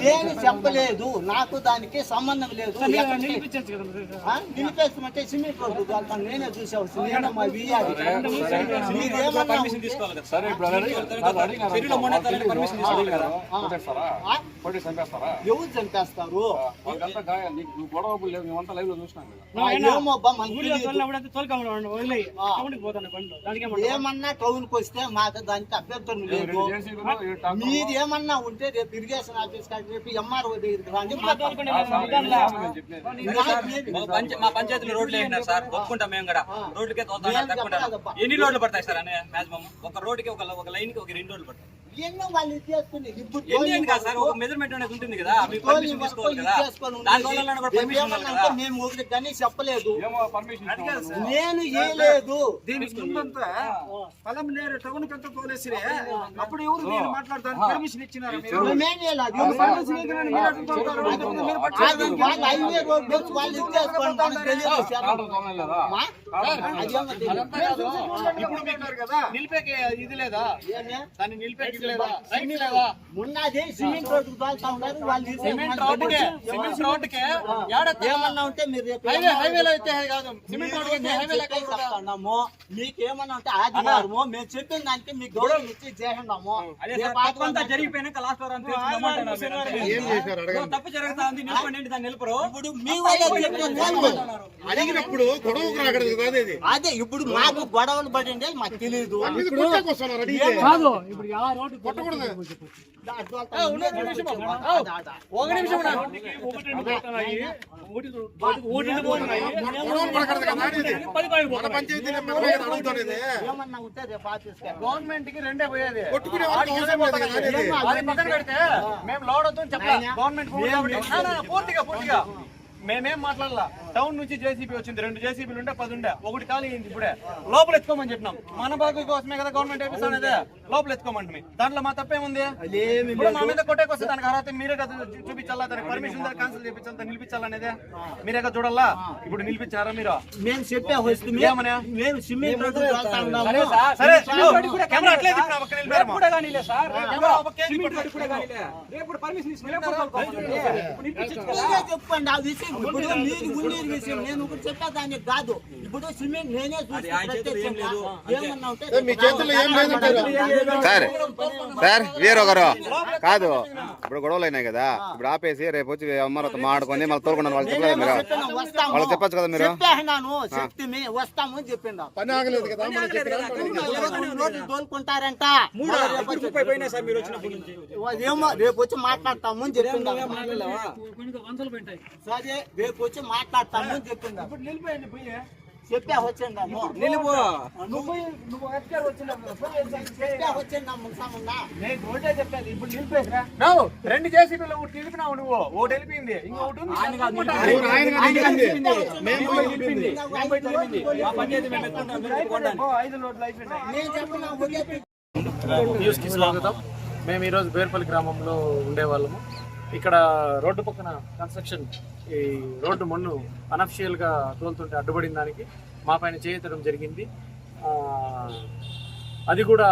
నేను చెప్పలేదు, నాకు దానికి సంబంధం లేదు. నిలిపేస్తామంటే సిమెంట్ రోడ్డు నేనే చూసావు, నేను మా వీఆర్. ఎవరు చంపేస్తారు? ఏమన్నా టౌన్కి వస్తే మాకు దానికి అభ్యంతరం లేదు. మీరు ఏమన్నా ఉంటే రేపు ఇరిగేషన్ ఆఫీస్ రేపు ఎంఆర్ఓ దగ్గరికి రండి. మా పంచాయతీలో రోడ్లు వేసినారు సార్, ఒప్పుకుంటాం మేము కూడా. రోడ్లకే ఎన్ని రోడ్లు పడతాయి సార్ అనే మాక్సిమం? ఒక రోడ్డుకి ఒక లైన్ కి ఒక 2 రోడ్లు పడతాయి. ఎన్నో వాళ్ళు చేసుకుని సార్ ఒక మెజర్మెంట్ అనేది ఉంటుంది కదా, పర్మిషన్ తీసుకోవాలి కదా. మేము ఒకటి కానీ చెప్పలేదు, నేను ఏలేదు. అప్పుడు ఎవరు మాట్లాడతారు? పర్మిషన్ ఇచ్చినారు? నిలిపేకి ఇది లేదా? దాన్ని నిలిపేకి ఉన్నది సిమెంట్ రోడ్డు తోలుతా ఉన్నారు వాళ్ళు. సిమెంట్ రోడ్డుకే ఏమన్నా ఉంటే మీరు హైవేలో అయితే కాదు, సిమెంట్ రోడ్డు చెప్తున్నాము. మీకేమన్నా ఉంటే ఆదివారము మేము చెప్పిన దానికి మీకు గౌరవం ఇచ్చి చేయండాము. జరిగిపోయినాక లాస్ట్ తప్పు జరుగుతా ఉంది, నిలపండి దాన్ని నిలపరు. ఇప్పుడు మీ వాళ్ళే అడిగినప్పుడు అదే ఇప్పుడు మాకు గొడవలు పడింది మాకు తెలియదు. గవర్నమెంట్ కి 2 పోయేది. పెడితే మేము లోడ్ వద్దని చెప్పాలి. గవర్నమెంట్ పూర్తిగా మేమేం మాట్లాడాల. టౌన్ నుంచి జేసీబీ వచ్చింది, 2 జేసీబీలు ఉంటే 10 ఉండే, ఒకటి ఖాళీ అయింది. ఇప్పుడే లోపల ఎత్తుకోమని చెప్పినాం. మన బాగు కోసమే కదా గవర్నమెంట్ వేపిస్తానేదే, లోపల ఎత్తుకోమంటే దాంట్లో మా తప్పేముంది? ఇప్పుడు మా మీద కొట్టేకొస్తే దానికి అర్హత మీరే కదా చూపించాలా, దానికి పర్మిషన్ క్యాన్సిల్ చేయించాలి, నిలిపించాలనేదే మీరే కదా చూడాలా. ఇప్పుడు నిలిపించారా మీరు? మేము చెప్పే ఏమన్నా మేము సిమెంట్ రోడ్డు చెప్పండి ఆ విషయం. ఇప్పుడు మీరు ఉండే విషయం నేను ఒకటి చెప్పా దానికి కాదు. ఇప్పుడు సిమెంట్ నేనే ఏమన్నా ఉంటే సార్ వేరొకరు కాదు. ఇప్పుడు గొడవలు అయినాయి కదా, ఇప్పుడు ఆపేసి రేపు వచ్చి అమ్మాయితో మాడుకొని మళ్ళీ తోలుకున్నారు. వాళ్ళు చెప్పలేదు మీరు? వాళ్ళు చెప్పచ్చు కదా మీరు? చెప్పాను శక్తి వస్తాము అని చెప్పిండా. రోడ్లు తోలుకుంటారంట. ఏమో రేపు వచ్చి మాట్లాడతాము అని చెప్పిండా. సరే రేపు వచ్చి మాట్లాడతాము అని చెప్పిండా. చెప్పా వచ్చిండాము. చెప్పేది ఇప్పుడు నిలిపేసిరా. 2 జేసీబీలు ఒకటి నిలిపినావు నువ్వు, ఒకటి వెళ్ళిపోయింది, ఇంకొకటి న్యూస్ కి స్వాగతం. మేము ఈరోజు బేర్పల్లి గ్రామంలో ఉండేవాళ్ళము. ఇక్కడ రోడ్డు పక్కన కన్స్ట్రక్షన్ ఈ రోడ్డు మన్ను అనఫిషియల్ గా తోలుతుంటే అడ్డుపడిన దానికి మా పైన చేయడం జరిగింది. అది కూడా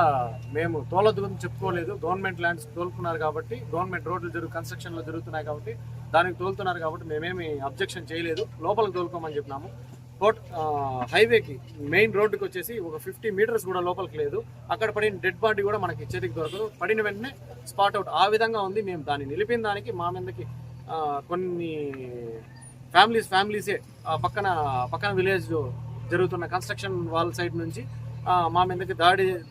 మేము తోలద్దు గురించి చెప్పుకోలేదు. గవర్నమెంట్ ల్యాండ్స్ తోలుకున్నారు కాబట్టి, గవర్నమెంట్ రోడ్లు కన్స్ట్రక్షన్లో జరుగుతున్నాయి కాబట్టి దానికి తోలుతున్నారు కాబట్టి మేమేమి అబ్జెక్షన్ చేయలేదు. లోపలికి తోలుకోమని చెప్పినాము. హైవేకి మెయిన్ రోడ్డుకి వచ్చేసి ఒక 50 మీటర్స్ కూడా లోపలికి లేదు. అక్కడ పడిన డెడ్ బాడీ కూడా మనకి చేతికి దొరకదు. పడిన వెంటనే స్పాట్ అవుట్ ఆ విధంగా ఉంది. మేము దాన్ని నిలిపిన దానికి మా మీదకి కొన్ని ఫ్యామిలీసే పక్కన విలేజ్ జరుగుతున్న కన్స్ట్రక్షన్ వాళ్ళ సైడ్ నుంచి మా మీదకి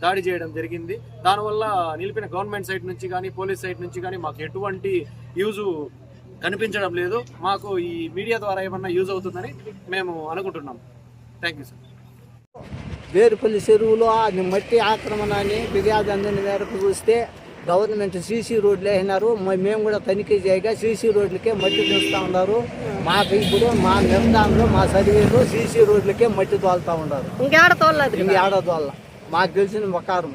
దాడి చేయడం జరిగింది. దానివల్ల నిలిపిన గవర్నమెంట్ సైడ్ నుంచి కానీ పోలీస్ సైడ్ నుంచి కానీ మాకు ఎటువంటి యూజు కనిపించడం లేదు. మాకు ఈ మీడియా ద్వారా ఏమన్నా యూజ్ అవుతుందని మేము అనుకుంటున్నాం. Thank you sir. బేరుపల్లి చెరువులో మట్టి ఆక్రమణ అని ఫిర్యాదు అందిన మేరకు చూస్తే గవర్నమెంట్ సీసీ రోడ్లు వేసినారు. మేము కూడా తనిఖీ చేయగా సీసీ రోడ్లకే మట్టి తీస్తూ ఉన్నారు. మాకు ఇప్పుడు మా నిర్ధారణలో మా సర్వేలో సీసీ రోడ్లకే మట్టి తోలుతూ ఉన్నారు. ఇంకేడ తోల మాకు తెలిసిన ప్రకారం